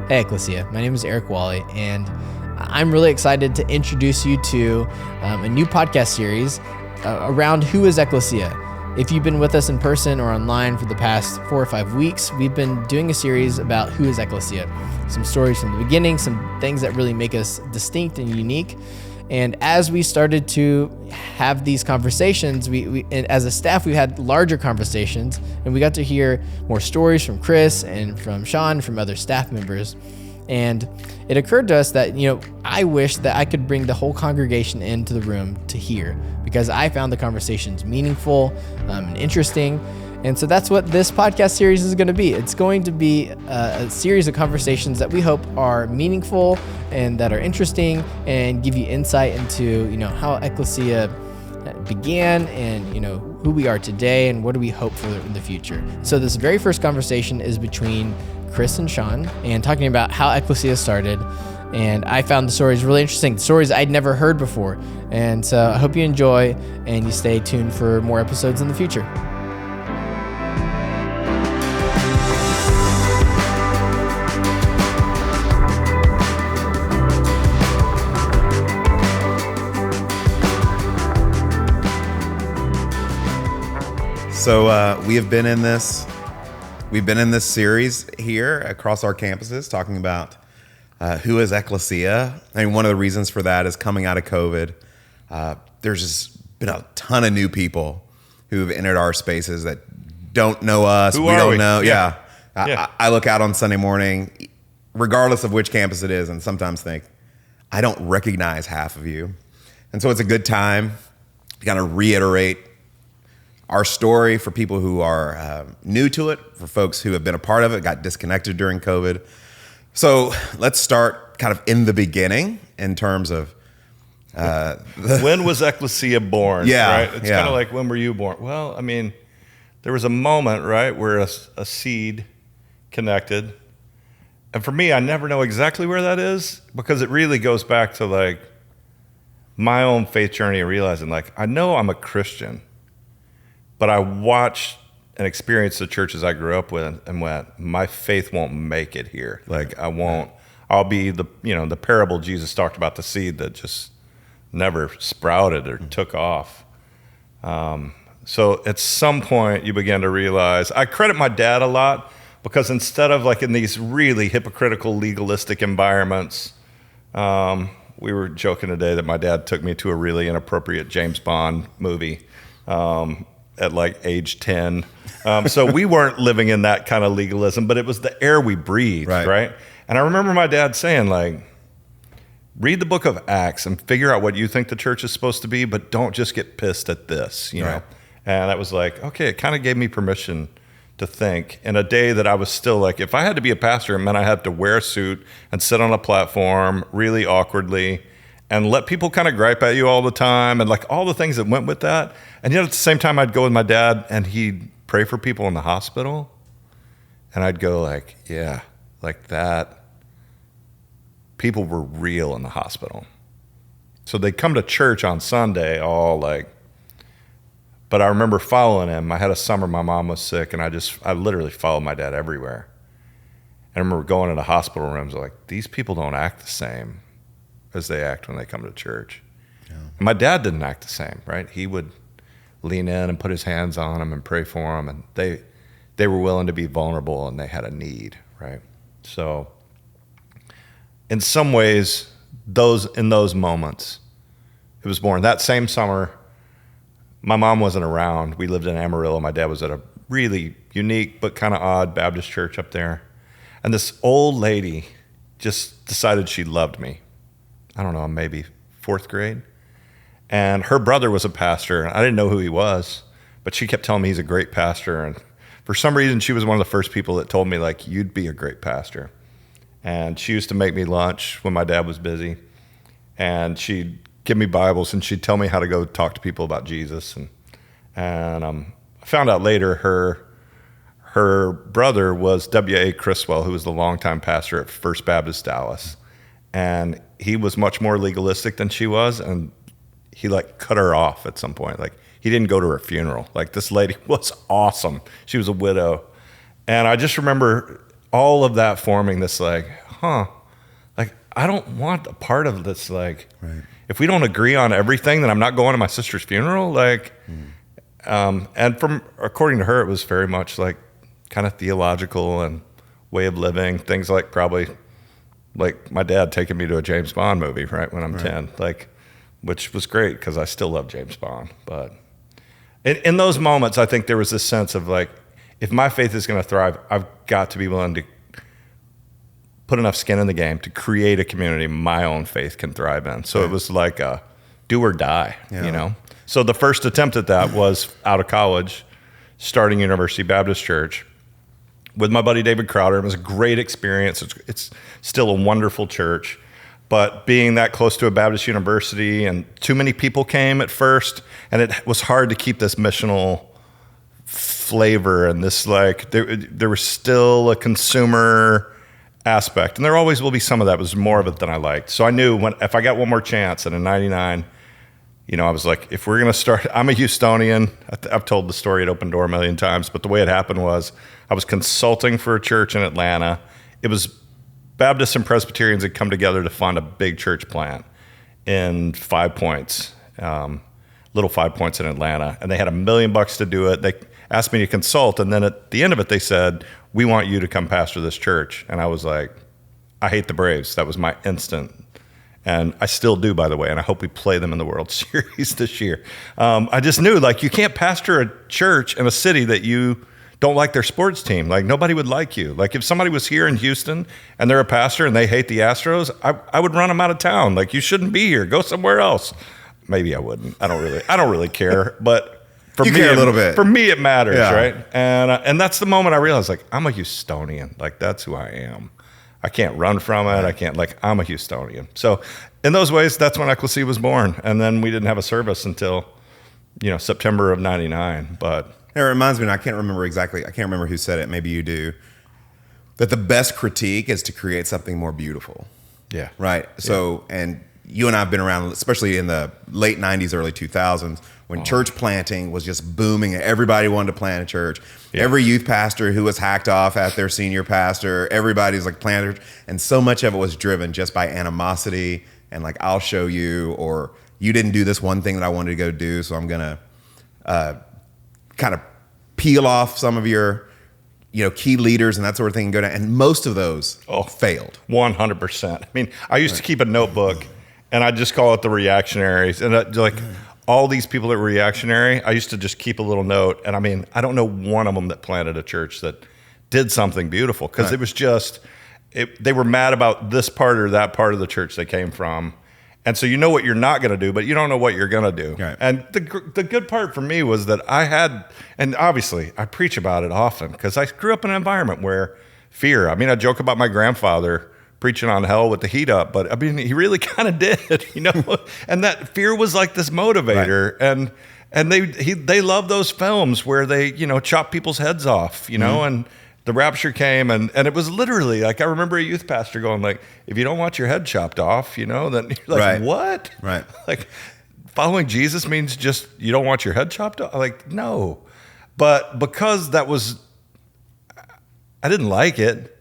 Hey Ecclesia, my name is Eric Wally, and I'm really excited to introduce you to a new podcast series around Who is Ecclesia. If you've been with us in person or online for the past 4 or 5 weeks, we've been doing a series about Who is Ecclesia. Some stories from the beginning, some things that really make us distinct and unique. And as we started to have these conversations, we and as a staff, we had larger conversations, and we got to hear more stories from Chris and from Sean, from other staff members. And it occurred to us that, I wish that I could bring the whole congregation into the room to hear, because I found the conversations meaningful and interesting. And so that's what this podcast series is going to be. It's going to be a series of conversations that we hope are meaningful and that are interesting and give you insight into, how Ecclesia began and, who we are today and what do we hope for in the future. So this very first conversation is between Chris and Sean and talking about how Ecclesia started. And I found the stories really interesting, stories I'd never heard before. And so I hope you enjoy and you stay tuned for more episodes in the future. So we have been in this. We've been in this series here across our campuses, talking about who is Ecclesia. I mean, one of the reasons for that is coming out of COVID. There's just been a ton of new people who have entered our spaces that don't know us. We don't know. Yeah. I look out on Sunday morning, regardless of which campus it is, and sometimes think, I don't recognize half of you. And so it's a good time to kind of reiterate our story for people who are new to it, for folks who have been a part of it, got disconnected during COVID. So let's start kind of in the beginning in terms of... when was Ecclesia born? Yeah. Right? It's kind of like, when were you born? Well, I mean, there was a moment, right, where a seed connected. And for me, I never know exactly where that is, because it really goes back to like my own faith journey and realizing like, I know I'm a Christian, but I watched and experienced the churches I grew up with and went, my faith won't make it here. Like I won't, I'll be the parable Jesus talked about, the seed that just never sprouted or took off. So at some point you begin to realize, I credit my dad a lot, because instead of like in these really hypocritical, legalistic environments, we were joking today that my dad took me to a really inappropriate James Bond movie. At like age 10. So we weren't living in that kind of legalism, but it was the air we breathed, right? And I remember my dad saying like, read the book of Acts and figure out what you think the church is supposed to be, but don't just get pissed at this, you know? And I was like, okay, it kind of gave me permission to think in a day that I was still like, if I had to be a pastor, it meant I had to wear a suit and sit on a platform really awkwardly and let people kind of gripe at you all the time and like all the things that went with that. And yet at the same time, I'd go with my dad and he'd pray for people in the hospital. And I'd go like, yeah, like that. People were real in the hospital. So they'd come to church on Sunday all like, but I remember following him. I had a summer, my mom was sick, and I literally followed my dad everywhere. And I remember going into hospital rooms like, these people don't act the same as they act when they come to church. Yeah. And my dad didn't act the same, right? He would lean in and put his hands on them and pray for them, and they were willing to be vulnerable and they had a need, right? So in some ways, in those moments, it was born. That same summer, my mom wasn't around. We lived in Amarillo. My dad was at a really unique but kind of odd Baptist church up there. And this old lady just decided she loved me. I don't know, maybe 4th grade. And her brother was a pastor. I didn't know who he was, but she kept telling me he's a great pastor. And for some reason, she was one of the first people that told me, like, you'd be a great pastor. And she used to make me lunch when my dad was busy. And she'd give me Bibles, and she'd tell me how to go talk to people about Jesus. And I found out later her brother was W.A. Criswell, who was the longtime pastor at First Baptist Dallas. And he was much more legalistic than she was, and he like cut her off at some point. Like he didn't go to her funeral. Like this lady was awesome. She was a widow. And I just remember all of that forming this like, like I don't want a part of this. Like, if we don't agree on everything, then I'm not going to my sister's funeral. Like, and from according to her, it was very much like kind of theological and way of living, things like probably like my dad taking me to a James Bond movie, right, when I'm 10, like, which was great because I still love James Bond. But in those moments, I think there was this sense of like, if my faith is going to thrive, I've got to be willing to put enough skin in the game to create a community my own faith can thrive in. So it was like a do or die, you know? So the first attempt at that was out of college, starting University Baptist Church with my buddy David Crowder. It was a great experience. It's still a wonderful church, but being that close to a Baptist university and too many people came at first, and it was hard to keep this missional flavor and this like, there was still a consumer aspect, and there always will be some of that. It was more of it than I liked. So I knew if I got one more chance, and in 99, you know, I was like, if we're going to start, I'm a Houstonian. I've told the story at Open Door a million times, but the way it happened was I was consulting for a church in Atlanta. It was Baptists and Presbyterians had come together to fund a big church plant in 5 Points, little 5 Points in Atlanta, and they had $1 million to do it. They asked me to consult, and then at the end of it, they said, we want you to come pastor this church. And I was like, I hate the Braves. That was my instant. And I still do, by the way, and I hope we play them in the World Series this year. I just knew, like, you can't pastor a church in a city that you don't like their sports team. Like, nobody would like you. Like, if somebody was here in Houston and they're a pastor and they hate the Astros, I would run them out of town. Like, you shouldn't be here. Go somewhere else. Maybe I wouldn't. I don't really care. But for me, care a little bit. For me, it matters, right? And that's the moment I realized, like, I'm a Houstonian. Like, that's who I am. I can't run from it. I can't, like, I'm a Houstonian. So in those ways, that's when Ecclesia was born. And then we didn't have a service until, you know, September of 99. But it reminds me, and I can't remember who said it, maybe you do, that the best critique is to create something more beautiful. Yeah. Right? So, and you and I have been around, especially in the late 90s, early 2000s, when church planting was just booming. Everybody wanted to plant a church. Yeah. Every youth pastor who was hacked off at their senior pastor, everybody's like planted. And so much of it was driven just by animosity and like, I'll show you, or you didn't do this one thing that I wanted to go do, so I'm going to kind of peel off some of your, you know, key leaders and that sort of thing and go down. And most of those failed. 100%. I mean, I used to keep a notebook, and I just call it the reactionaries. And like all these people that were reactionary, I used to just keep a little note. And I mean, I don't know one of them that planted a church that did something beautiful, because it was just, they were mad about this part or that part of the church they came from. And so you know what you're not going to do, but you don't know what you're going to do. Right. And the good part for me was that I had, and obviously I preach about it often because I grew up in an environment where fear, I mean, I joke about my grandfather preaching on hell with the heat up, but I mean, he really kind of did, you know, and that fear was like this motivator. Right. And they love those films where they, you know, chop people's heads off, you know, and the rapture came, and it was literally like, I remember a youth pastor going like, if you don't want your head chopped off, you know, then you're like, what? Right. Like, following Jesus means just you don't want your head chopped off? Like, no. But because that was, I didn't like it,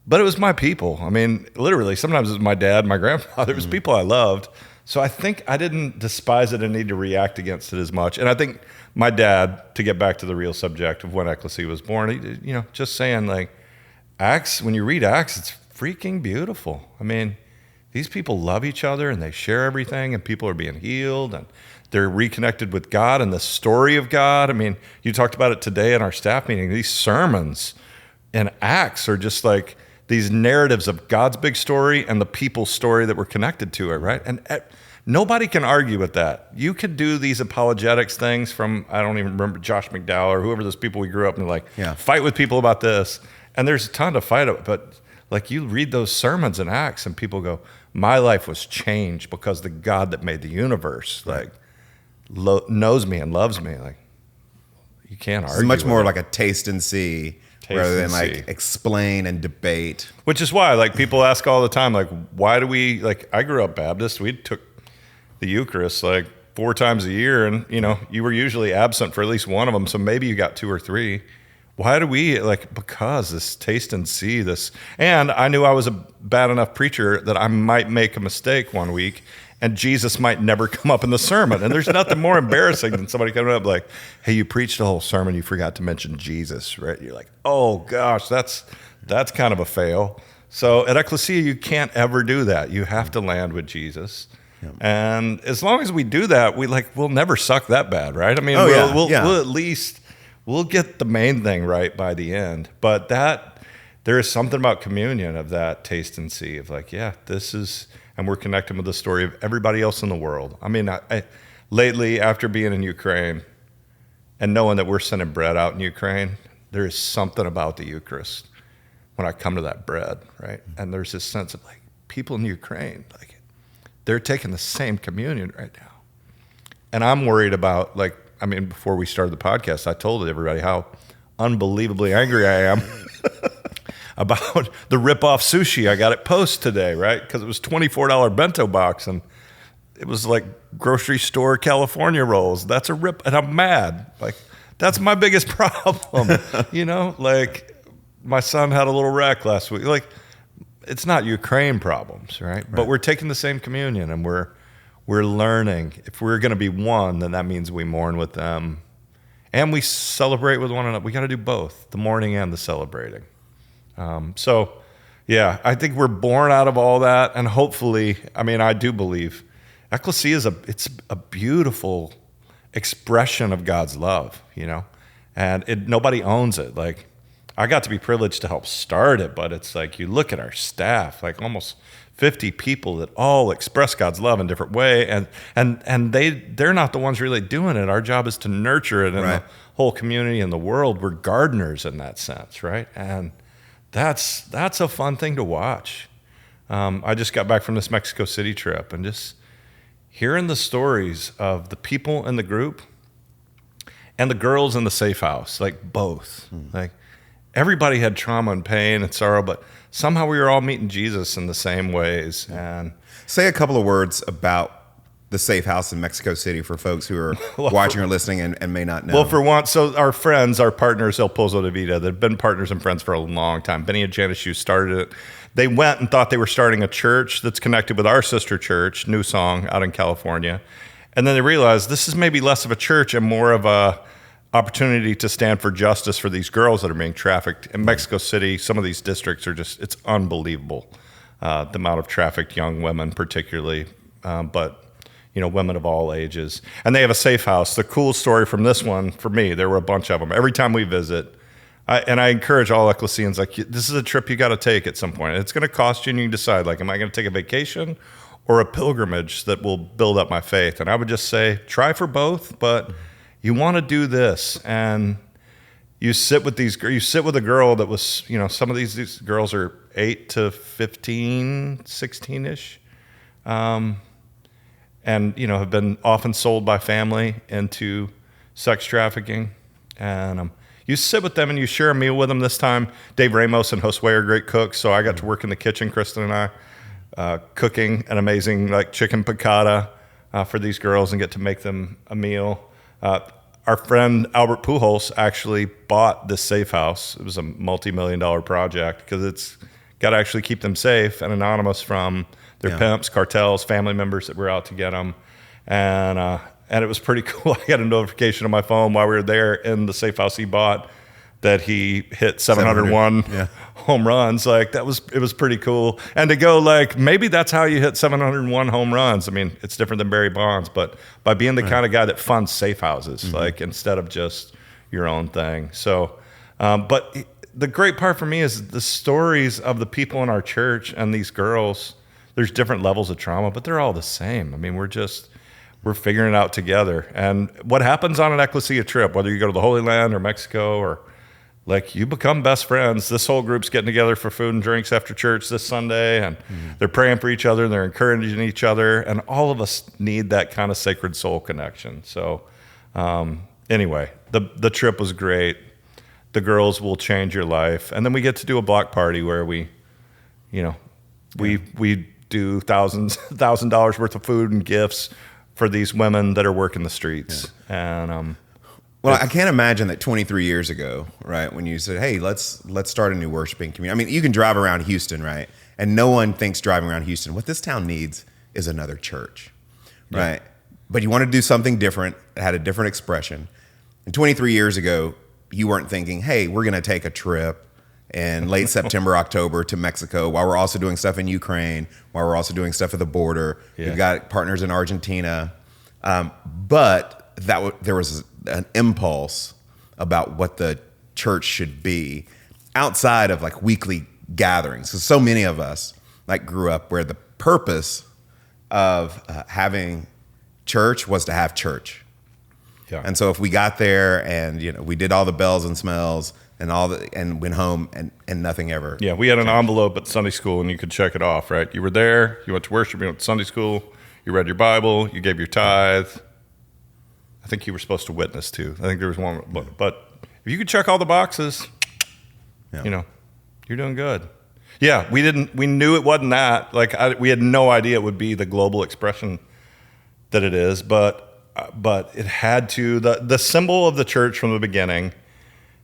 but it was my people. I mean, literally, sometimes it was my dad, my grandfather, it was people I loved. So I think I didn't despise it and need to react against it as much. And I think my dad, to get back to the real subject of when Ecclesia was born, he, you know, just saying like, Acts, when you read Acts, it's freaking beautiful. I mean, these people love each other and they share everything, and people are being healed and they're reconnected with God and the story of God. I mean, you talked about it today in our staff meeting. These sermons in Acts are just like these narratives of God's big story and the people's story that were connected to it, right? And nobody can argue with that. You could do these apologetics things from, I don't even remember, Josh McDowell or whoever those people we grew up in, like, fight with people about this. And there's a ton to fight about, but like you read those sermons in Acts and people go, my life was changed because the God that made the universe, like, knows me and loves me. Like, you can't argue. It's much more it. like a taste and see. Rather than like explain and debate. Which is why, like, people ask all the time, like, why do we, like, I grew up Baptist. We took the Eucharist like 4 times a year, and, you know, you were usually absent for at least one of them. So maybe you got 2 or 3. Why do we because this taste and see this? And I knew I was a bad enough preacher that I might make a mistake one week and Jesus might never come up in the sermon. And there's nothing more embarrassing than somebody coming up like, hey, you preached the whole sermon, you forgot to mention Jesus, right? You're like, oh gosh, that's kind of a fail. So at Ecclesia, you can't ever do that. You have to land with Jesus. Yeah. And as long as we do that, we'll never suck that bad, right? I mean, we'll at least, we'll get the main thing right by the end. But there is something about communion of that taste and see of this is, and we're connecting with the story of everybody else in the world. I mean, I lately, after being in Ukraine and knowing that we're sending bread out in Ukraine, there is something about the Eucharist when I come to that bread, right? And there's this sense of people in Ukraine, they're taking the same communion right now. And I'm worried about before we started the podcast, I told everybody how unbelievably angry I am about the rip-off sushi I got at Post today, right? Because it was $24 bento box, and it was like grocery store California rolls. That's a rip, and I'm mad. That's my biggest problem, my son had a little wreck last week. It's not Ukraine problems, right? But we're taking the same communion, and we're learning. If we're going to be one, then that means we mourn with them, and we celebrate with one another. We got to do both, the mourning and the celebrating. I think we're born out of all that, and hopefully, I do believe Ecclesia it's a beautiful expression of God's love, and nobody owns it. I got to be privileged to help start it, but it's you look at our staff, almost 50 people that all express God's love in different way, and they're not the ones really doing it. Our job is to nurture it in the whole community and the world. We're gardeners in that sense, right? And that's a fun thing to watch. I just got back from this Mexico City trip, and just hearing the stories of the people in the group and the girls in the safe house, both. Everybody had trauma and pain and sorrow, but somehow we were all meeting Jesus in the same ways. And say a couple of words about the safe house in Mexico City for folks who are watching or listening and may not know. Well, for one, so our friends, our partners, El Pozo de Vida, they've been partners and friends for a long time. Benny and Janice Hughes started it. They went and thought they were starting a church that's connected with our sister church, New Song, out in California. And then they realized this is maybe less of a church and more of a opportunity to stand for justice for these girls that are being trafficked. In Mexico City, some of these districts are it's unbelievable, the amount of trafficked young women particularly, but women of all ages. And they have a safe house. The cool story from this one, for me, there were a bunch of them. Every time we visit, I encourage all Ecclesians, this is a trip you got to take at some point. It's going to cost you, and you can decide, am I going to take a vacation or a pilgrimage that will build up my faith? And I would just say, try for both, but you want to do this, and you sit with a girl that was, some of these girls are 8 to 15, 16-ish, and, have been often sold by family into sex trafficking. And you sit with them and you share a meal with them. This time, Dave Ramos and Josue are great cooks, so I got to work in the kitchen, Kristen and I, cooking an amazing chicken piccata for these girls and get to make them a meal. Our friend Albert Pujols actually bought this safe house. It was a multi-million-dollar project because it's got to actually keep them safe and anonymous from their pimps, cartels, family members that were out to get them. And it was pretty cool. I got a notification on my phone while we were there in the safe house he bought that he hit 701 home runs. It was pretty cool. And to go maybe that's how you hit 701 home runs. It's different than Barry Bonds, but by being the kind of guy that funds safe houses, instead of just your own thing. So, but the great part for me is the stories of the people in our church and these girls. There's different levels of trauma, but they're all the same. We're figuring it out together. And what happens on an Ecclesia trip, whether you go to the Holy Land or Mexico or you become best friends. This whole group's getting together for food and drinks after church this Sunday, and they're praying for each other, and they're encouraging each other, and all of us need that kind of sacred soul connection. So anyway, the trip was great. The girls will change your life. And then we get to do a block party where we do $1,000 worth of food and gifts for these women that are working the streets. And Well, I can't imagine that 23 years ago, right, when you said, hey, let's start a new worshiping community. I mean, you can drive around Houston, right? And no one thinks driving around Houston, what this town needs is another church, right? But you wanted to do something different. It had a different expression. And 23 years ago, you weren't thinking, hey, we're going to take a trip in late September, October to Mexico while we're also doing stuff in Ukraine, while we're also doing stuff at the border. Yeah. We've got partners in Argentina. But there was an impulse about what the church should be outside of like weekly gatherings. Because so many of us like grew up where the purpose of having church was to have church. Yeah. And so if we got there and we did all the bells and smells and went home and nothing ever. Yeah, we had an envelope at Sunday school and you could check it off, right? You were there, you went to worship, you went to Sunday school, you read your Bible, you gave your tithe. I think you were supposed to witness too. I think there was one, but if you could check all the boxes, you're doing good. Yeah, we knew it wasn't that. Like we had no idea it would be the global expression that it is, but it had to. The symbol of the church from the beginning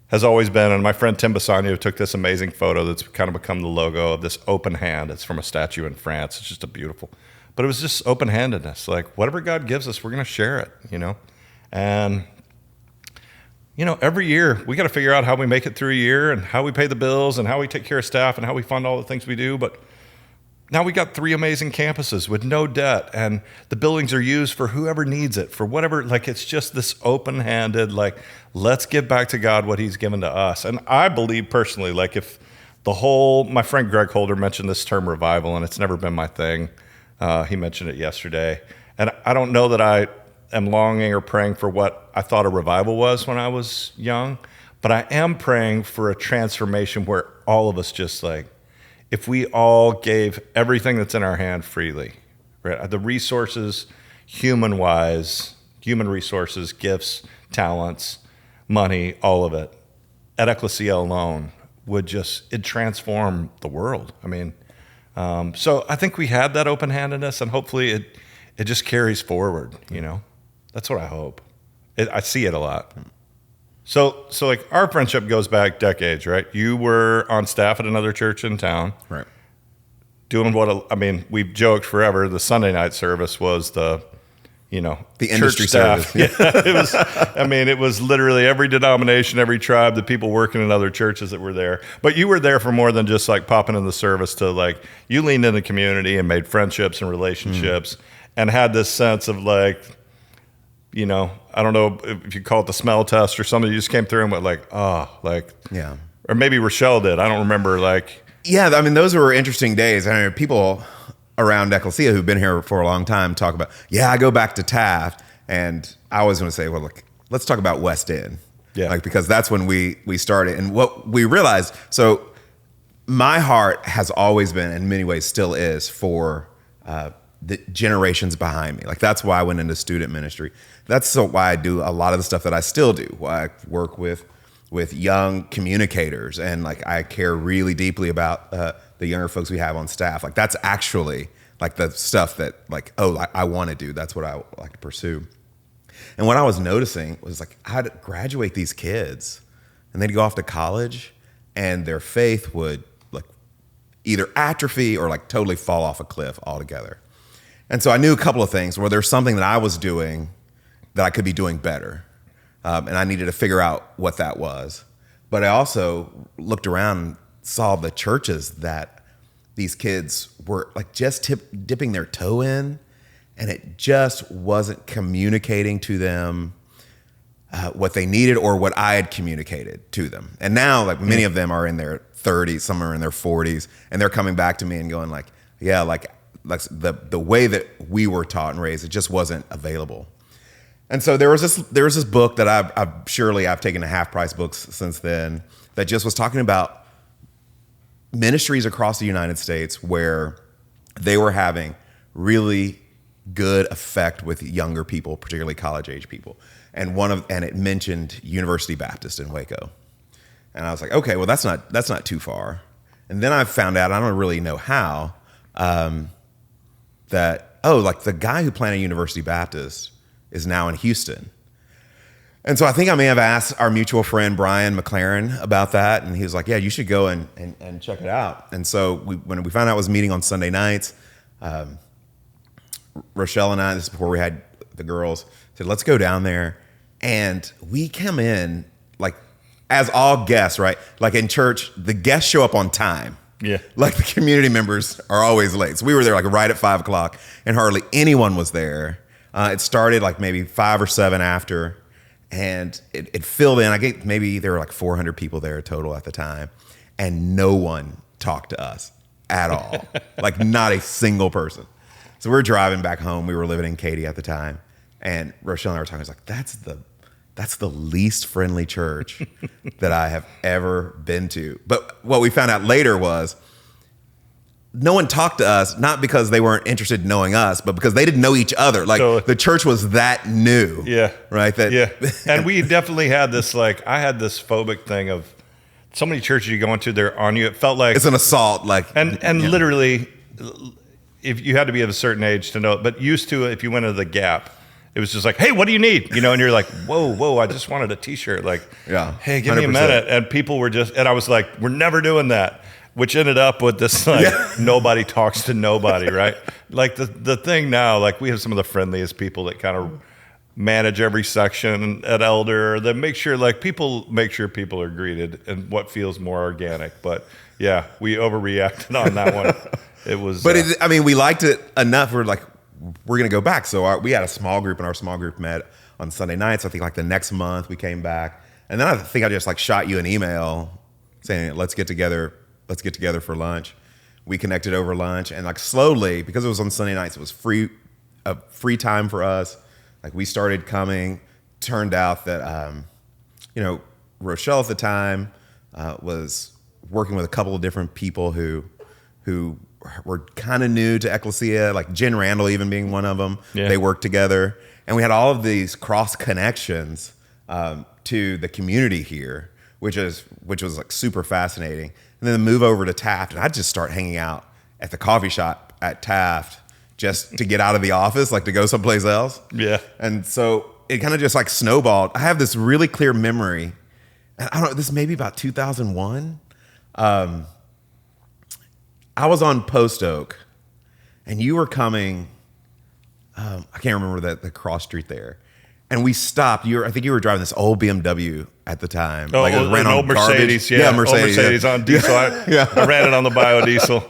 has always been, and my friend Tim Bassanio took this amazing photo that's kind of become the logo of this open hand. It's from a statue in France. It's just but it was just open-handedness. Like whatever God gives us, we're going to share it, And every year we got to figure out how we make it through a year and how we pay the bills and how we take care of staff and how we fund all the things we do. But now we got 3 amazing campuses with no debt, and the buildings are used for whoever needs it, for whatever. Like it's just this open-handed, like let's give back to God what he's given to us. And I believe personally, like if my friend Greg Holder mentioned this term revival, and it's never been my thing. He mentioned it yesterday. And I don't know that I am longing or praying for what I thought a revival was when I was young, but I am praying for a transformation where all of us just like, if we all gave everything that's in our hand freely, right? The resources, human resources, gifts, talents, money, all of it, at Ecclesia alone it'd transform the world. I mean, so I think we had that open-handedness, and hopefully it just carries forward, That's what I hope. I see it a lot. So like our friendship goes back decades, right? You were on staff at another church in town. Right. Doing we've joked forever. The Sunday night service was the industry staff. service. Yeah. It was literally every denomination, every tribe, the people working in other churches that were there. But you were there for more than just like popping in the service to like, you leaned in the community and made friendships and relationships and had this sense of like, I don't know if you call it the smell test or something. You just came through and went like, yeah. Or maybe Rochelle did. I don't remember. Like, yeah, those were interesting days. People around Ecclesia who've been here for a long time talk about, I go back to Taft, and I always want to say, well, look, let's talk about West End, because that's when we started, and what we realized. So my heart has always been, in many ways, still is for the generations behind me. Like that's why I went into student ministry. That's why I do a lot of the stuff that I still do. Why I work with young communicators, and like I care really deeply about the younger folks we have on staff. Like that's actually like the stuff that like, I want to do. That's what I like to pursue. And what I was noticing was like I'd graduate these kids and they'd go off to college and their faith would like either atrophy or like totally fall off a cliff altogether. And so I knew a couple of things where there's something that I was doing that I could be doing better. And I needed to figure out what that was. But I also looked around and saw the churches that these kids were like just dipping their toe in, and it just wasn't communicating to them what they needed or what I had communicated to them. And now like many of them are in their 30s, some are in their 40s, and they're coming back to me and going like, yeah, like the way that we were taught and raised, it just wasn't available. And so there was this book that I've taken to half price books since then that just was talking about ministries across the United States where they were having really good effect with younger people, particularly college age people. And it mentioned University Baptist in Waco. And I was like, okay, well that's not too far. And then I found out, I don't really know how, like the guy who planted University Baptist is now in Houston. And so I think I may have asked our mutual friend, Brian McLaren, about that. And he was like, yeah, you should go and check it out. And so when we found out it was meeting on Sunday nights, Rochelle and I, this is before we had the girls, said, let's go down there. And we come in, like, as all guests, right? Like in church, the guests show up on time. Yeah. Like the community members are always late. So we were there like right at 5 o'clock and hardly anyone was there. It started like maybe 5 or 7 after. And it filled in. I think maybe there were like 400 people there total at the time. And no one talked to us at all. Like not a single person. So we're driving back home. We were living in Katy at the time. And Rochelle and I were talking. I was like, that's the least friendly church that I have ever been to. But what we found out later was no one talked to us, not because they weren't interested in knowing us, but because they didn't know each other. Like the church was that new. Yeah. Right. And we definitely had this, like, I had this phobic thing of so many churches you go into, they're on you. It felt like it's an assault. Like, and literally, if you had to be of a certain age to know, but used to, if you went to the Gap, it was just like, hey, what do you need? And you're like, whoa, I just wanted a t-shirt. Like, yeah, hey, give me a minute. And people were just, and I was like, we're never doing that. Which ended up with this, like, nobody talks to nobody, right? Like the thing now, like we have some of the friendliest people that kind of manage every section at Elder, that make sure people are greeted and what feels more organic. But yeah, we overreacted on that one. It was, but we liked it enough. We're like, we're going to go back. So we had a small group, and our small group met on Sunday nights. I think like the next month we came back, and then I think I just like shot you an email saying, let's get together for lunch. We connected over lunch, and like slowly, because it was on Sunday nights, it was free time for us. Like we started coming. Turned out that Rochelle at the time was working with a couple of different people who were kind of new to Ecclesia, like Jen Randall even being one of them. Yeah. They worked together, and we had all of these cross connections to the community here, which was like super fascinating. And then the move over to Taft, and I'd just start hanging out at the coffee shop at Taft just to get out of the office, like to go someplace else. Yeah. And so it kind of just like snowballed. I have this really clear memory. And I don't know, this may be about 2001. I was on Post Oak, and you were coming. I can't remember the cross street there. And we stopped. I think you were driving this old BMW at the time. Oh, like it ran on old Mercedes. Garbage. Yeah, Mercedes on diesel. I ran it on the biodiesel.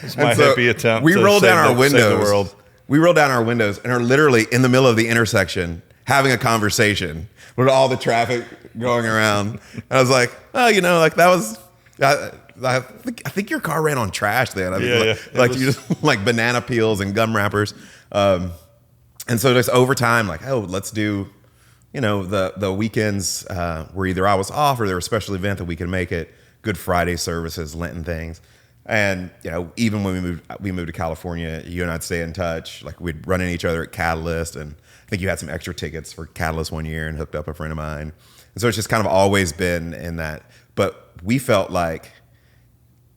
It's my hippie attempt. We rolled down our windows. We rolled down our windows and are literally in the middle of the intersection having a conversation with all the traffic going around. And I was like, oh, like that was. I think your car ran on trash then. You just like banana peels and gum wrappers. And so just over time, like, oh, let's do, the weekends where either I was off or there was a special event that we could make it. Good Friday services, Lenten things. And, even when we moved to California, you and I'd stay in touch. Like we'd run into each other at Catalyst. And I think you had some extra tickets for Catalyst one year and hooked up a friend of mine. And so it's just kind of always been in that. But we felt like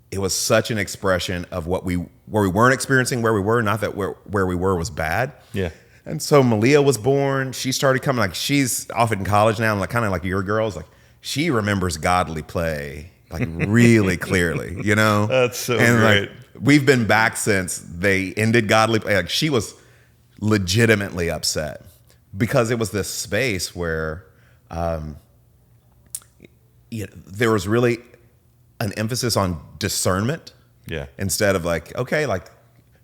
it was such an expression of where we weren't experiencing where we were, not that where we were was bad. Yeah. And so Malia was born. She started coming, like she's off in college now, and like kind of like your girls, like she remembers godly play like really clearly, That's so and great. Like we've been back since they ended godly play. Like she was legitimately upset because it was this space where there was really an emphasis on discernment. Yeah. Instead of like, okay, like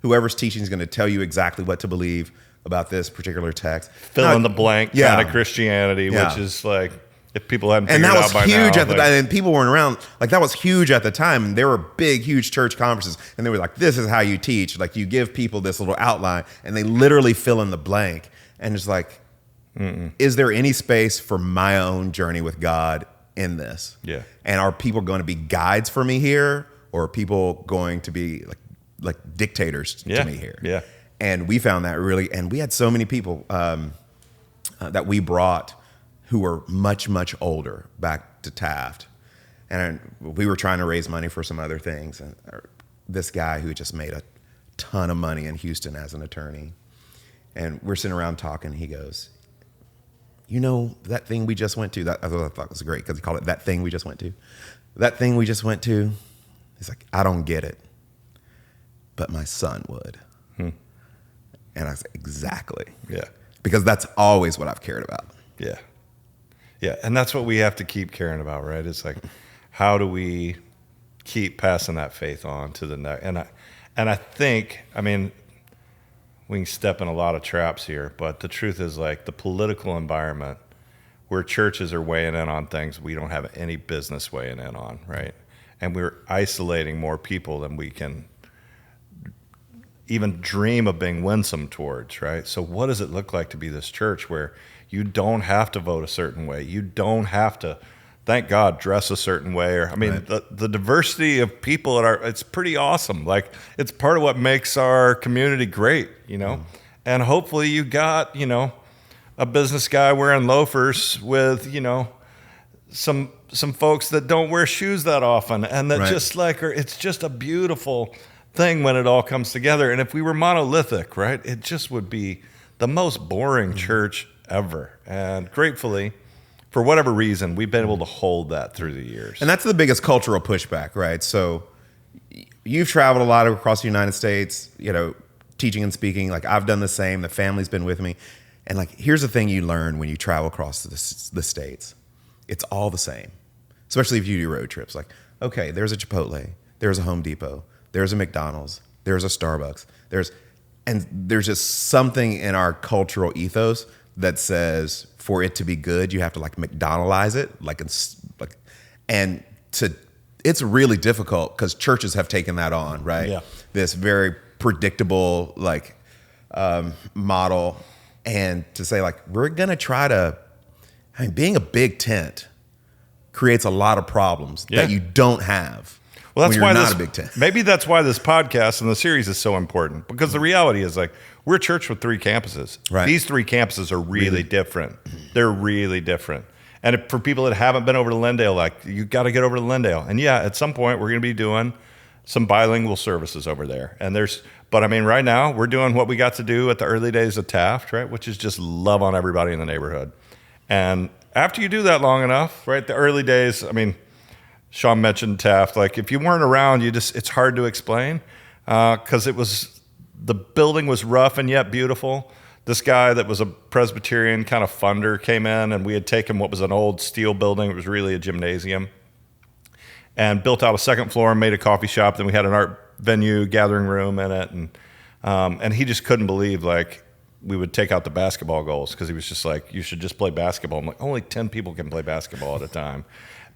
whoever's teaching is going to tell you exactly what to believe about this particular text. Fill in the blank kind of Christianity, which is like, if people hadn't figured and that it was out by huge now, at the time, and people weren't around. Like that was huge at the time. And there were big, huge church conferences, and they were like, "This is how you teach." Like you give people this little outline, and they literally fill in the blank. And it's like, is there any space for my own journey with God in this? Yeah. And are people going to be guides for me here, or are people going to be like dictators to me here? Yeah. And we found that really, and we had so many people that we brought who were much, much older back to Taft. And we were trying to raise money for some other things. And this guy who just made a ton of money in Houston as an attorney. And we're sitting around talking. He goes, you know, that thing we just went to, that I thought was great because he called it that thing we just went to. That thing we just went to, he's like, I don't get it, but my son would. And I said, exactly. Yeah. Because that's always what I've cared about. Yeah. Yeah. And that's what we have to keep caring about, right? It's like, how do we keep passing that faith on to the next? And I think, I mean, we can step in a lot of traps here, but the truth is, like, the political environment where churches are weighing in on things we don't have any business weighing in on, right? And we're isolating more people than we can even dream of being winsome towards, right? So what does it look like to be this church where you don't have to vote a certain way? You don't have to, thank God, dress a certain way. Or I mean, right. the diversity of people it's pretty awesome. Like, it's part of what makes our community great, you know? And hopefully you got, you know, a business guy wearing loafers with, you know, some folks that don't wear shoes that often, and that just like, it's just a beautiful thing when it all comes together. And if we were monolithic, right, it just would be the most boring church ever. And gratefully, for whatever reason, we've been able to hold that through the years. And that's the biggest cultural pushback, right? So you've traveled a lot across the United States, you know, teaching and speaking. Like, I've done the same. The family's been with me. And like, here's the thing you learn when you travel across the States. It's all the same, especially if you do road trips. Like, okay, there's a Chipotle, there's a Home Depot, there's a McDonald's, there's a Starbucks, there's just something in our cultural ethos that says for it to be good, you have to like McDonaldize it, it's really difficult because churches have taken that on, right? Yeah. This very predictable like model, and to say like, we're gonna try to, I mean, being a big tent creates a lot of problems that you don't have. Well, that's when you're why not a big tent. Maybe that's why this podcast and the series is so important, because the reality is, like, we're a church with 3 campuses. Right. These 3 campuses are really different. They're really different. And for people that haven't been over to Lindale, like, you got to get over to Lindale. And yeah, at some point we're going to be doing some bilingual services over there. But I mean, right now we're doing what we got to do at the early days of Taft, right? Which is just love on everybody in the neighborhood. And after you do that long enough, right? The early days, I mean, Sean mentioned Taft. Like, if you weren't around, it's hard to explain because the building was rough and yet beautiful. This guy that was a Presbyterian kind of funder came in, and we had taken what was an old steel building. It was really a gymnasium, and built out a second floor and made a coffee shop. Then we had an art venue, gathering room in it, and he just couldn't believe, like, we would take out the basketball goals because he was just like, you should just play basketball. I'm like, only 10 people can play basketball at a time.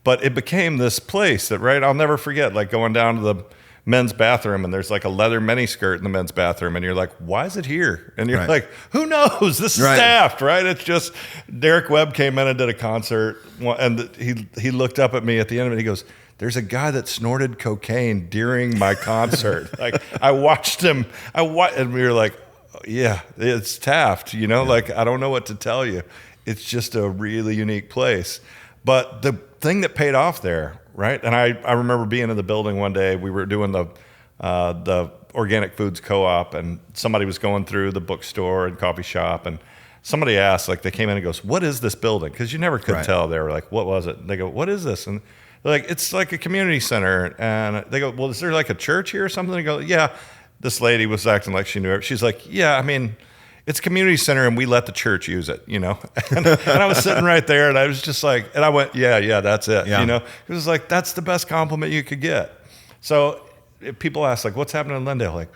But it became this place that, right, I'll never forget, like, going down to the men's bathroom, and there's like a leather miniskirt in the men's bathroom, and you're like, why is it here? And you're like, who knows? This is Taft, right? It's just, Derek Webb came in and did a concert, and he looked up at me at the end of it, he goes, there's a guy that snorted cocaine during my concert. Like, I watched him, and we were like, yeah, it's Taft, you know? Like, I don't know what to tell you. It's just a really unique place. But the thing that paid off there, right? And I remember being in the building one day. We were doing the organic foods co-op, and somebody was going through the bookstore and coffee shop, and somebody asked, like, they came in and goes, what is this building? Because you never could tell. They were like, what was it? And they go, what is this? And they're like, it's like a community center. And they go, well, is there like a church here or something? They go, yeah. This lady was acting like she knew it. She's like, yeah, I mean, it's a community center, and we let the church use it, you know? And I was sitting right there, and I was just like, and I went, yeah, that's it, you know? It was like, that's the best compliment you could get. So if people ask, like, what's happening in Lindale? Like,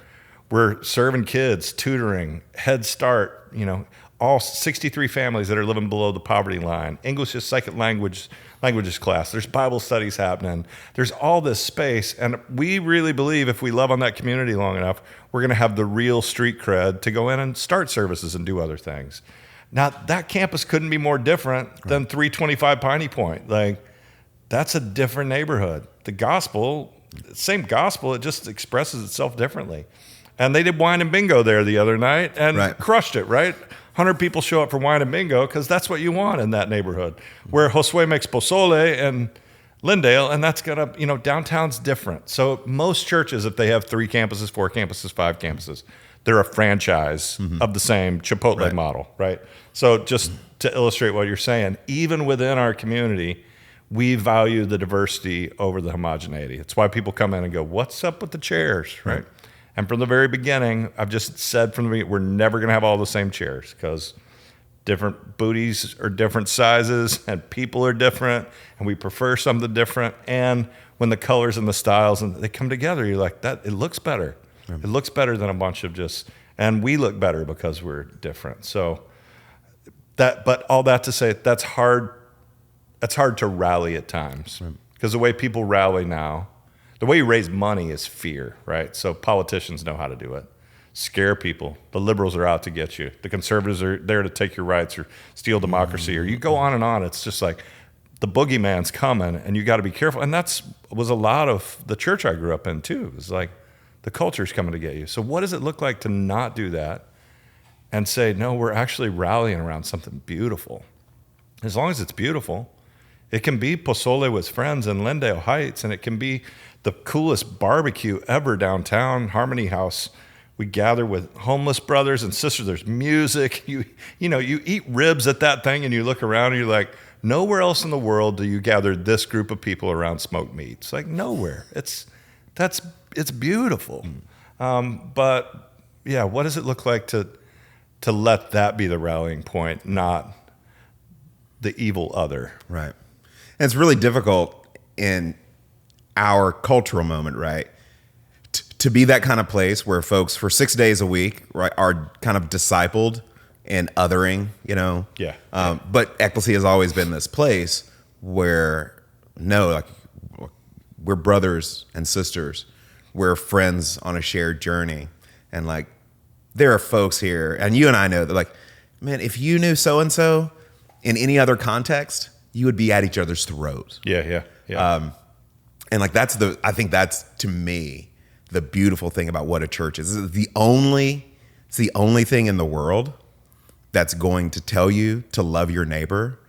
we're serving kids, tutoring, Head Start, you know, all 63 families that are living below the poverty line, English as second languages class. There's Bible studies happening. There's all this space. And we really believe if we love on that community long enough, we're going to have the real street cred to go in and start services and do other things. Now, that campus couldn't be more different than 325 Piney Point. Like, that's a different neighborhood. The gospel, same gospel, it just expresses itself differently. And they did wine and bingo there the other night and crushed it, right? 100 people show up for wine and bingo because that's what you want in that neighborhood. Where Josue makes pozole and Lindale, and that's gonna, you know, downtown's different. So most churches, if they have 3 campuses, 4 campuses, 5 campuses, they're a franchise of the same Chipotle model, right? So just to illustrate what you're saying, even within our community, we value the diversity over the homogeneity. It's why people come in and go, what's up with the chairs, right? And from the very beginning, I've just said from the beginning, we're never going to have all the same chairs because different booties are different sizes and people are different and we prefer something different. And when the colors and the styles and they come together, you're like, that it looks better. It looks better than a bunch of and we look better because we're different. So but all that to say, that's hard to rally at times because the way people rally now, the way you raise money is fear, right? So politicians know how to do it. Scare people. The liberals are out to get you. The conservatives are there to take your rights or steal democracy, or you go on and on. It's just like the boogeyman's coming and you got to be careful. And was a lot of the church I grew up in too. It was like the culture's coming to get you. So what does it look like to not do that and say, no, we're actually rallying around something beautiful? As long as it's beautiful, it can be pozole with friends in Lindale Heights, and it can be the coolest barbecue ever downtown, Harmony House. We gather with homeless brothers and sisters. There's music. You eat ribs at that thing, and you look around and you're like, nowhere else in the world do you gather this group of people around smoked meat. It's like nowhere. It's beautiful. But yeah, what does it look like to let that be the rallying point, not the evil other? Right. And it's really difficult in our cultural moment, right? To be that kind of place where folks for 6 days a week, right, are kind of discipled and othering, Yeah. But Ecclesia has always been this place where, we're brothers and sisters. We're friends on a shared journey. And there are folks here, and you and I know that man, if you knew so-and-so in any other context, you would be at each other's throats. Yeah. And I think that's, to me, the beautiful thing about what a church is. It's the only thing in the world that's going to tell you to love your neighbor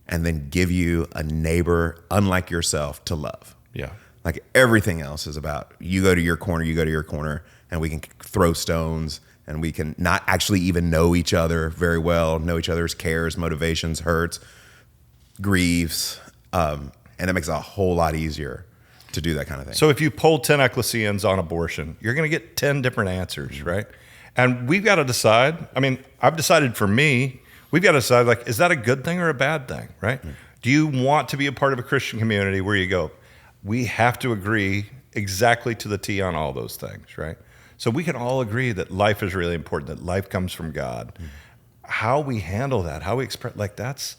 and then give you a neighbor unlike yourself to love. Yeah. Everything else is about you go to your corner, and we can throw stones, and we can not actually even know each other very well, know each other's cares, motivations, hurts, griefs, and it makes it a whole lot easier to do that kind of thing. So if you poll 10 Ecclesians on abortion, you're going to get 10 different answers, right? And we've got to decide. I mean, I've decided for me, we've got to decide, is that a good thing or a bad thing, right? Do you want to be a part of a Christian community where you go, we have to agree exactly to the T on all those things, right? So we can all agree that life is really important, that life comes from God. How we handle that, how we express,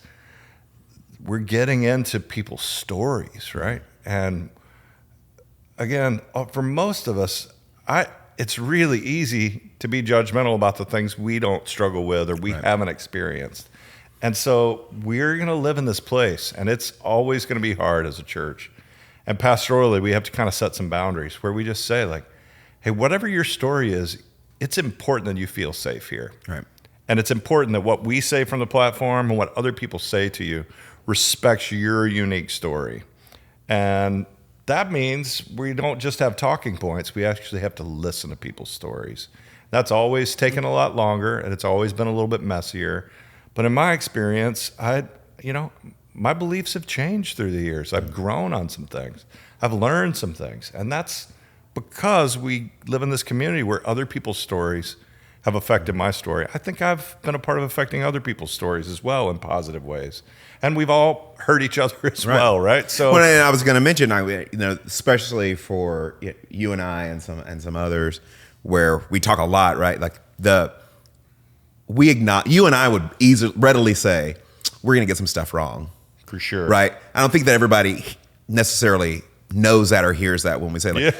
we're getting into people's stories, right? And again, for most of us, it's really easy to be judgmental about the things we don't struggle with or we haven't experienced. And so we're going to live in this place, and it's always going to be hard as a church. And pastorally, we have to kind of set some boundaries where we just say, hey, whatever your story is, it's important that you feel safe here. Right. And it's important that what we say from the platform and what other people say to you respects your unique story. And that means we don't just have talking points. We actually have to listen to people's stories. That's always taken a lot longer, and it's always been a little bit messier. But in my experience, my beliefs have changed through the years. I've grown on some things. I've learned some things. And that's because we live in this community where other people's stories have affected my story. I think I've been a part of affecting other people's stories as well in positive ways. And we've all hurt each other as well, right? So, I was going to mention, especially for you and I and some others, where we talk a lot, right? You and I would readily say we're going to get some stuff wrong, for sure, right? I don't think that everybody necessarily knows that or hears that when we say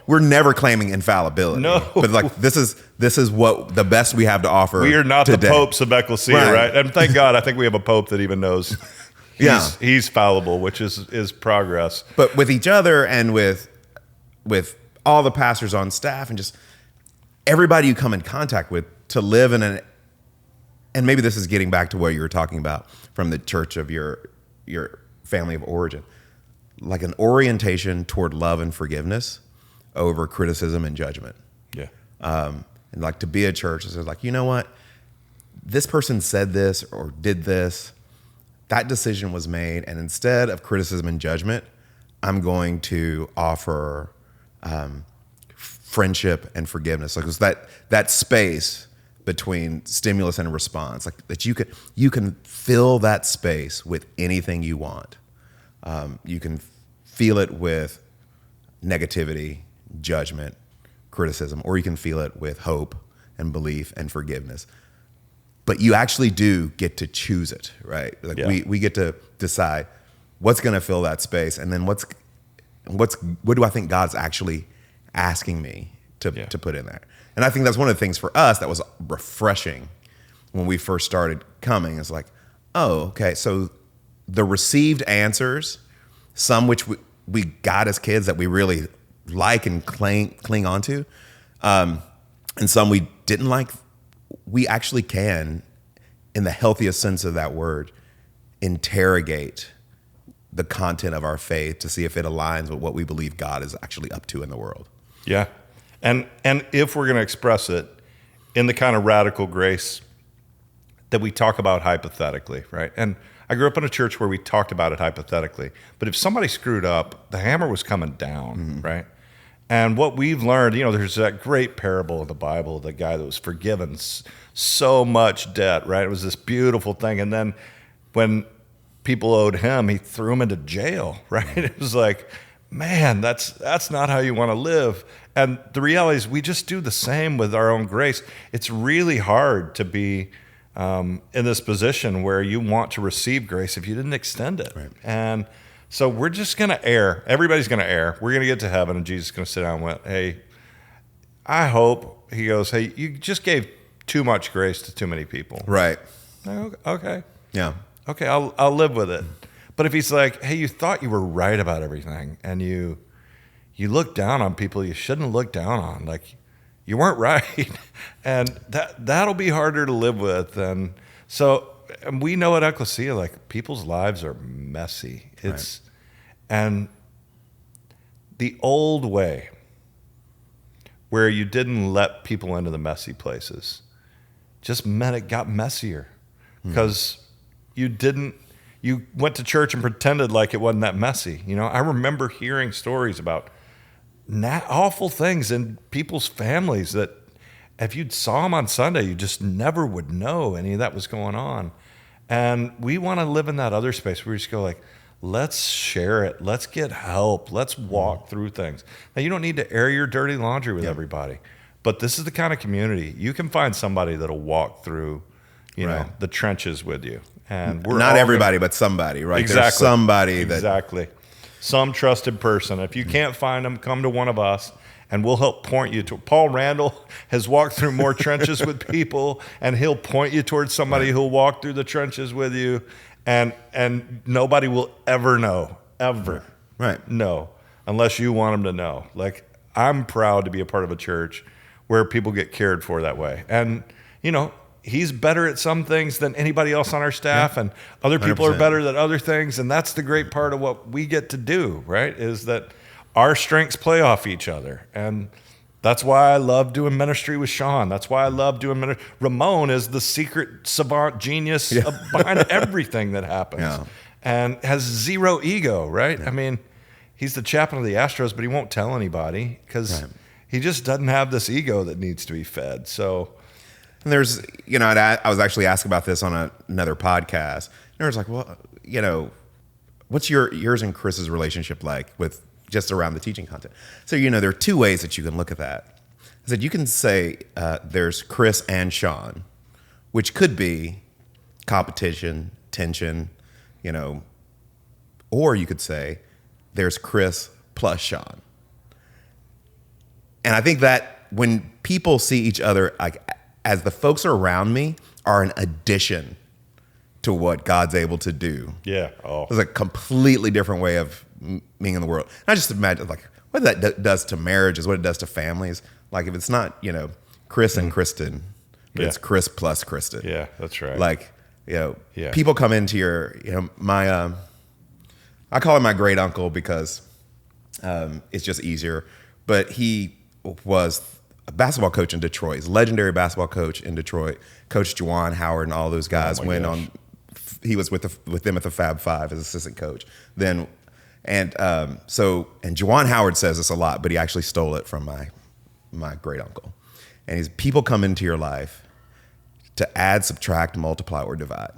we're never claiming infallibility. No, but this is what the best we have to offer. We are not today. the popes of Ecclesia, right? And thank God, I think we have a pope that even knows he's fallible, which is progress. But with each other and with all the pastors on staff and just everybody you come in contact with, to live in and maybe this is getting back to what you were talking about from the church of your family of origin, like an orientation toward love and forgiveness over criticism and judgment. Yeah. and like to be a church is like, you know what? This person said this or did this. That decision was made. And instead of criticism and judgment, I'm going to offer friendship and forgiveness. Like it's that space between stimulus and response, like that you can fill that space with anything you want. You can feel it with negativity, judgment, criticism, or you can feel it with hope and belief and forgiveness. But you actually do get to choose it, right? Like we get to decide what's going to fill that space, and then what do I think God's actually asking me to put in there? And I think that's one of the things for us that was refreshing when we first started coming. It's like, oh, okay, so the received answers, some which we got as kids that we really like and cling onto, and some we didn't like, we actually can, in the healthiest sense of that word, interrogate the content of our faith to see if it aligns with what we believe God is actually up to in the world. Yeah. And if we're going to express it in the kind of radical grace that we talk about hypothetically, right? And I grew up in a church where we talked about it hypothetically. But if somebody screwed up, the hammer was coming down, right? And what we've learned, there's that great parable in the Bible, the guy that was forgiven so much debt, right? It was this beautiful thing. And then when people owed him, he threw him into jail, right? It was like, man, that's not how you want to live. And the reality is we just do the same with our own grace. It's really hard to be in this position where you want to receive grace if you didn't extend it. Right. And so we're just going to err. Everybody's going to err. We're going to get to heaven, and Jesus is going to sit down and went, hey, I hope, he goes, hey, you just gave too much grace to too many people. Right. Okay. Yeah. Okay, I'll live with it. But if he's like, hey, you thought you were right about everything, and you look down on people you shouldn't look down on, like you weren't right, and that'll be harder to live with. And so we know at Ecclesia, like people's lives are messy. And the old way where you didn't let people into the messy places just meant it got messier because you went to church and pretended like it wasn't that messy. I remember hearing stories about awful things in people's families that if you saw them on Sunday, you just never would know any of that was going on. And we want to live in that other space where we just go like, let's share it. Let's get help. Let's walk through things. Now, you don't need to air your dirty laundry with everybody, but this is the kind of community you can find somebody that'll walk through, the trenches with you. And we're not everybody, but somebody, right? Exactly. There's somebody that exactly. Some trusted person. If you can't find them, come to one of us, and we'll help point you to. Paul Randall has walked through more trenches with people, and he'll point you towards somebody who'll walk through the trenches with you, and nobody will ever know, ever, know, unless you want them to know. Like, I'm proud to be a part of a church where people get cared for that way, and he's better at some things than anybody else on our staff, and other people 100%. are better at other things. And that's the great part of what we get to do, right? Is that our strengths play off each other. And that's why I love doing ministry with Sean. That's why I love doing ministry. Ramon is the secret savant genius behind everything that happens and has zero ego, right? I mean, he's the chaplain of the Astros, but he won't tell anybody because he just doesn't have this ego that needs to be fed. So... And there's, I was actually asked about this on another podcast. And I was like, well, what's yours and Chris's relationship like with just around the teaching content? So, there are two ways that you can look at that. I said, you can say there's Chris and Sean, which could be competition, tension, or you could say there's Chris plus Sean. And I think that when people see each other, like, as the folks around me are an addition to what God's able to do. Yeah. Oh. It's a completely different way of being in the world. And I just imagine like what that does to marriages, what it does to families. Like if it's not, Chris and Kristen, but it's Chris plus Kristen. Yeah, that's right. Like, people come into your, my, I call him my great uncle because it's just easier, but he was a basketball coach in Detroit. He's a legendary basketball coach in Detroit. Coach Juwan Howard and all those guys went on. He was with them at the Fab Five as assistant coach. Then, and Juwan Howard says this a lot, but he actually stole it from my great uncle. And he's people come into your life to add, subtract, multiply, or divide.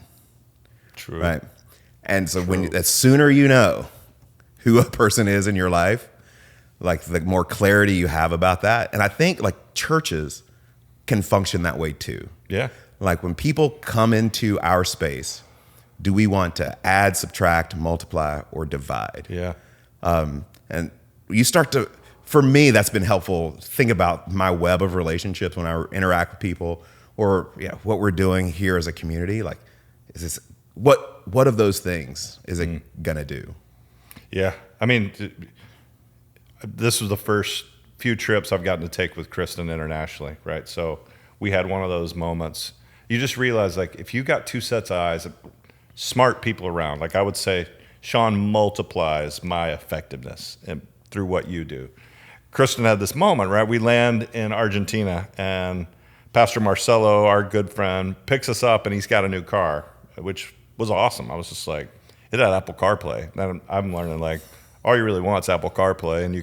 True. Right. And so the sooner you know who a person is in your life, like the more clarity you have about that. And I think like churches can function that way too. Yeah. Like when people come into our space, do we want to add, subtract, multiply, or divide? Yeah. And you start to, for me, that's been helpful. Think about my web of relationships when I interact with people, or what we're doing here as a community. Like, is this what of those things is it gonna do? Yeah. I mean, this was the first few trips I've gotten to take with Kristen internationally, right? So we had one of those moments. You just realize, like, if you got two sets of eyes, smart people around, like I would say, Sean multiplies my effectiveness through what you do. Kristen had this moment, right? We land in Argentina, and Pastor Marcelo, our good friend, picks us up, and he's got a new car, which was awesome. I was just like, it had Apple CarPlay. And I'm learning, like, all you really want is Apple CarPlay, and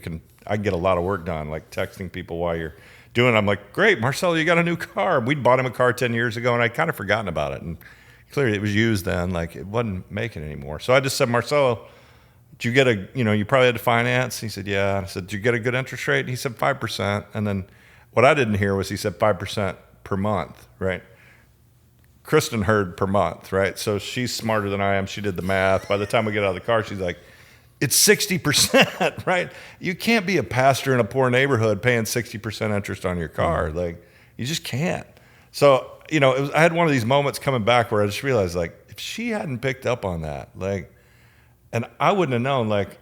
I can get a lot of work done, like texting people while you're doing it. I'm like, great, Marcelo, you got a new car. We'd bought him a car 10 years ago, and I'd kind of forgotten about it. And clearly it was used then, like it wasn't making it anymore. So I just said, Marcelo, did you get you probably had to finance? He said, yeah. I said, did you get a good interest rate? He said 5%. And then what I didn't hear was he said 5% per month, right? Kristen heard per month, right? So she's smarter than I am. She did the math. By the time we get out of the car, she's like, it's 60%, right? You can't be a pastor in a poor neighborhood paying 60% interest on your car. Like, you just can't. So, I had one of these moments coming back where I just realized, like, if she hadn't picked up on that, like, and I wouldn't have known, like,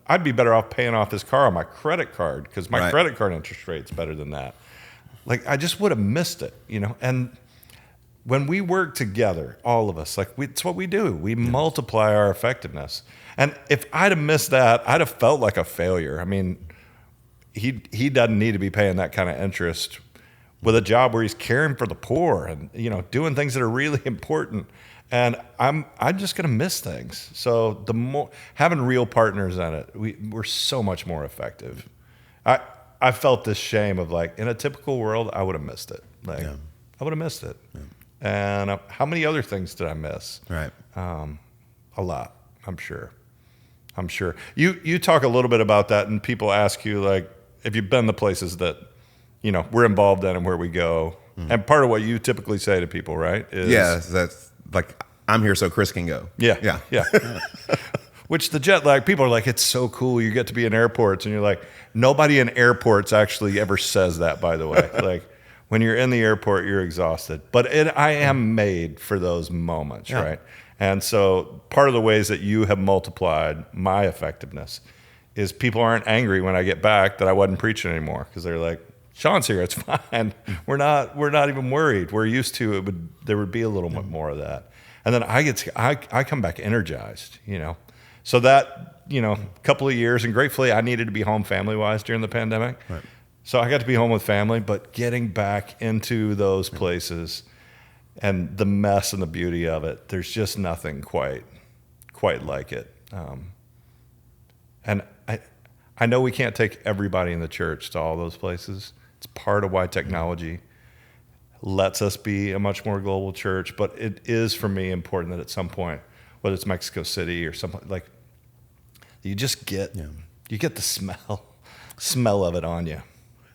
I'd be better off paying off this car on my credit card because my credit card interest rate's better than that. Like, I just would have missed it, And when we work together, all of us, like, it's what we do. We multiply our effectiveness. And if I'd have missed that, I'd have felt like a failure. I mean, he doesn't need to be paying that kind of interest with a job where he's caring for the poor and, doing things that are really important. And I'm just going to miss things. So the more having real partners in it, we're so much more effective. I felt this shame of, like, in a typical world, I would have missed it. Like, I would have missed it. Yeah. And how many other things did I miss? Right. A lot, I'm sure. You talk a little bit about that, and people ask you, like, have you been the places that, we're involved in and where we go? Mm-hmm. And part of what you typically say to people, right? Is, that's like, I'm here so Chris can go. Yeah. Which the jet lag, people are like, it's so cool. You get to be in airports, and you're like, nobody in airports actually ever says that, by the way. Like, when you're in the airport, you're exhausted. But I am made for those moments, right? And so part of the ways that you have multiplied my effectiveness is people aren't angry when I get back that I wasn't preaching anymore, because they're like, Sean's here, it's fine. We're not even worried. We're used to it. There would be a little bit more of that. And then I come back energized, So that, couple of years, and gratefully I needed to be home family-wise during the pandemic. Right. So I got to be home with family, but getting back into those places and the mess and the beauty of it, there's just nothing quite like it. And I know we can't take everybody in the church to all those places. It's part of why technology lets us be a much more global church, but it is, for me, important that at some point, whether it's Mexico City or something, like, you just get you get the smell of it on you.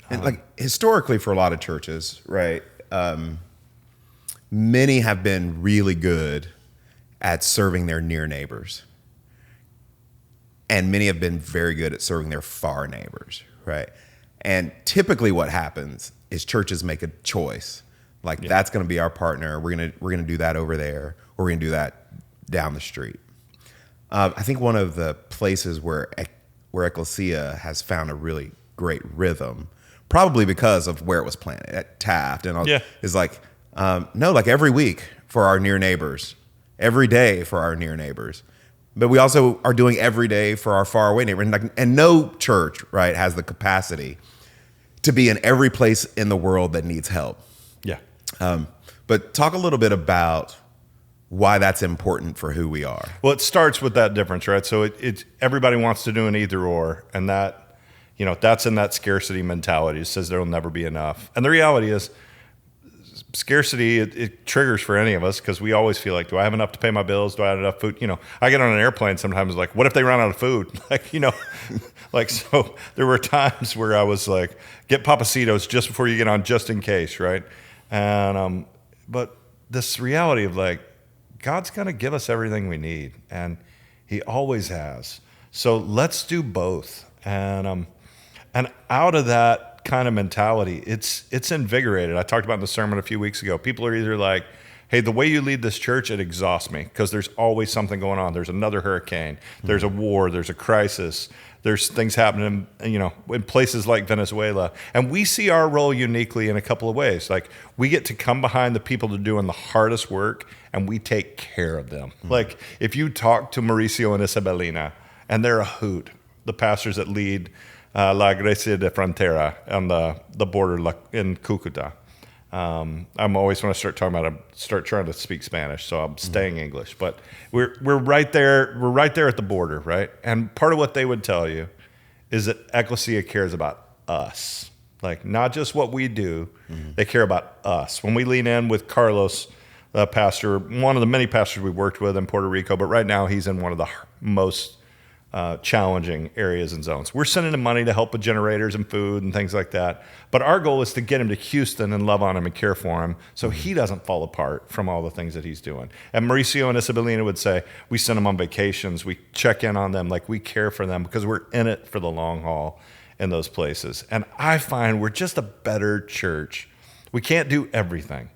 And like, historically, for a lot of churches, right, many have been really good at serving their near neighbors, and many have been very good at serving their far neighbors, right? And typically what happens is churches make a choice. Like, that's going to be our partner. We're gonna do that over there, or we're going to do that down the street. I think one of the places where Ecclesia has found a really great rhythm, probably because of where it was planted at Taft, and is like, like every week for our near neighbors, every day for our near neighbors. But we also are doing every day for our far away neighbors. And no church, right, has the capacity to be in every place in the world that needs help. Yeah. But talk a little bit about why that's important for who we are. Well, it starts with that difference, right? So it's everybody wants to do an either or, and that, that's in that scarcity mentality. It says there'll never be enough. And the reality is scarcity, it triggers for any of us because we always feel like, do I have enough to pay my bills? Do I have enough food? I get on an airplane sometimes like, what if they run out of food? So there were times where I was like, get Papacitos just before you get on, just in case, right? And but this reality of like, God's going to give us everything we need, and he always has. So let's do both. And out of that kind of mentality, it's invigorated. I talked about in the sermon a few weeks ago. People are either like, hey, the way you lead this church, it exhausts me because there's always something going on. There's another hurricane. There's a war. There's a crisis. There's things happening, in places like Venezuela. And we see our role uniquely in a couple of ways. Like, we get to come behind the people that are doing the hardest work, and we take care of them. Like, if you talk to Mauricio and Isabelina, and they're a hoot, the pastors that lead La Iglesia de Frontera on the border in Cucuta. I'm always, when I start talking about it, I start trying to speak Spanish, so I'm staying English. But we're right there. We're right there at the border, right? And part of what they would tell you is that Ecclesia cares about us, like not just what we do. They care about us. When we lean in with Carlos, pastor, one of the many pastors we worked with in Puerto Rico, but right now he's in one of the most challenging areas and zones. We're sending him money to help with generators and food and things like that. But our goal is to get him to Houston and love on him and care for him so he doesn't fall apart from all the things that he's doing. And Mauricio and Isabelina would say, we send them on vacations. We check in on them. Like, we care for them because we're in it for the long haul in those places. And I find we're just a better church. We can't do everything,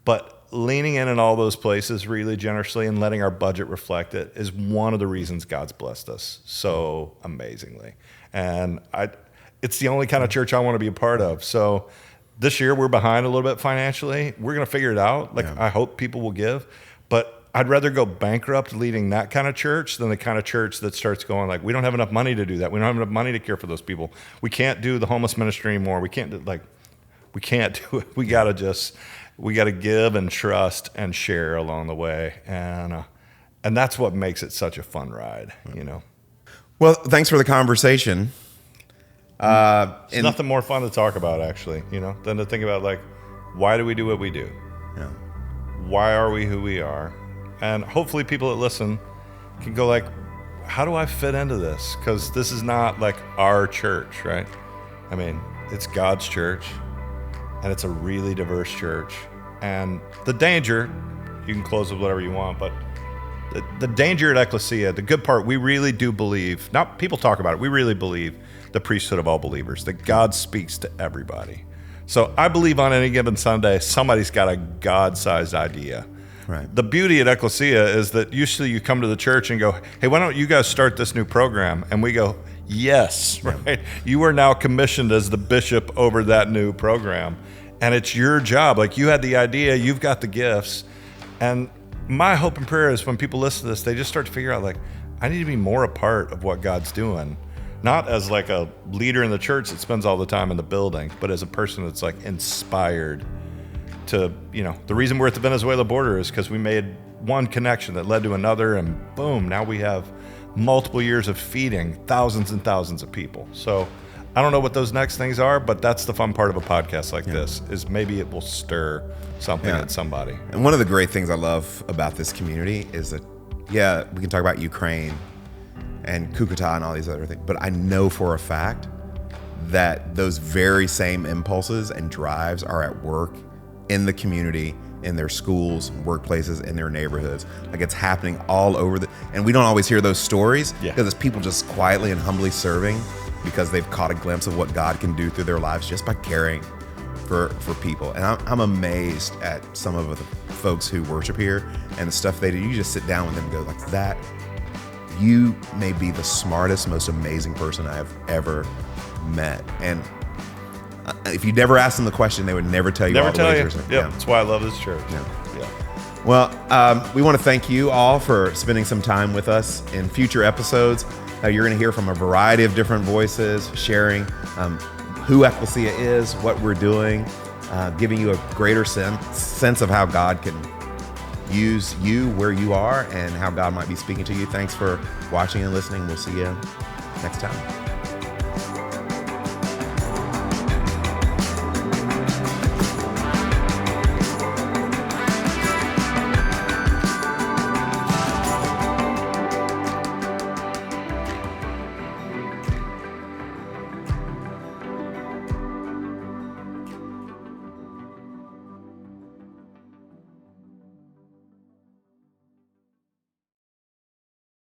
but leaning in all those places really generously and letting our budget reflect it is one of the reasons God's blessed us so amazingly. And it's the only kind of church I want to be a part of. So this year we're behind a little bit financially. We're going to figure it out. I hope people will give, but I'd rather go bankrupt leading that kind of church than the kind of church that starts going like, we don't have enough money to do that. We don't have enough money to care for those people. We can't do the homeless ministry anymore. We can't do it. We got to give and trust and share along the way. And that's what makes it such a fun ride, Well, thanks for the conversation. It's nothing more fun to talk about, actually, than to think about, like, why do we do what we do? Yeah. Why are we who we are? And hopefully people that listen can go like, how do I fit into this? Because this is not like our church, right? I mean, it's God's church, and it's a really diverse church. And the danger, you can close with whatever you want, but the danger at Ecclesia, the good part, we really do believe, not people talk about it, we really believe the priesthood of all believers, that God speaks to everybody. So I believe on any given Sunday, somebody's got a God-sized idea. Right. The beauty at Ecclesia is that usually you come to the church and go, hey, why don't you guys start this new program? And we go, yes, right? You are now commissioned as the bishop over that new program. And it's your job. Like, you had the idea, you've got the gifts. And my hope and prayer is when people listen to this, they just start to figure out, like, I need to be more a part of what God's doing. Not as like a leader in the church that spends all the time in the building, but as a person that's like inspired to, the reason we're at the Venezuela border is because we made one connection that led to another, and boom, now we have multiple years of feeding thousands and thousands of people. So I don't know what those next things are, but that's the fun part of a podcast like this, is maybe it will stir something in somebody. And one of the great things I love about this community is that, we can talk about Ukraine and Cucuta and all these other things, but I know for a fact that those very same impulses and drives are at work in the community, in their schools, workplaces, in their neighborhoods. Like, it's happening all over and we don't always hear those stories because it's people just quietly and humbly serving because they've caught a glimpse of what God can do through their lives just by caring for people. And I'm amazed at some of the folks who worship here and the stuff they do. You just sit down with them and go like that. You may be the smartest, most amazing person I have ever met. And if you never ask them the question, they would never tell you all the ways. That's why I love this church. Well, we want to thank you all for spending some time with us. In future episodes, you're going to hear from a variety of different voices sharing who Ecclesia is, what we're doing, giving you a greater sense of how God can use you where you are and how God might be speaking to you. Thanks for watching and listening. We'll see you next time.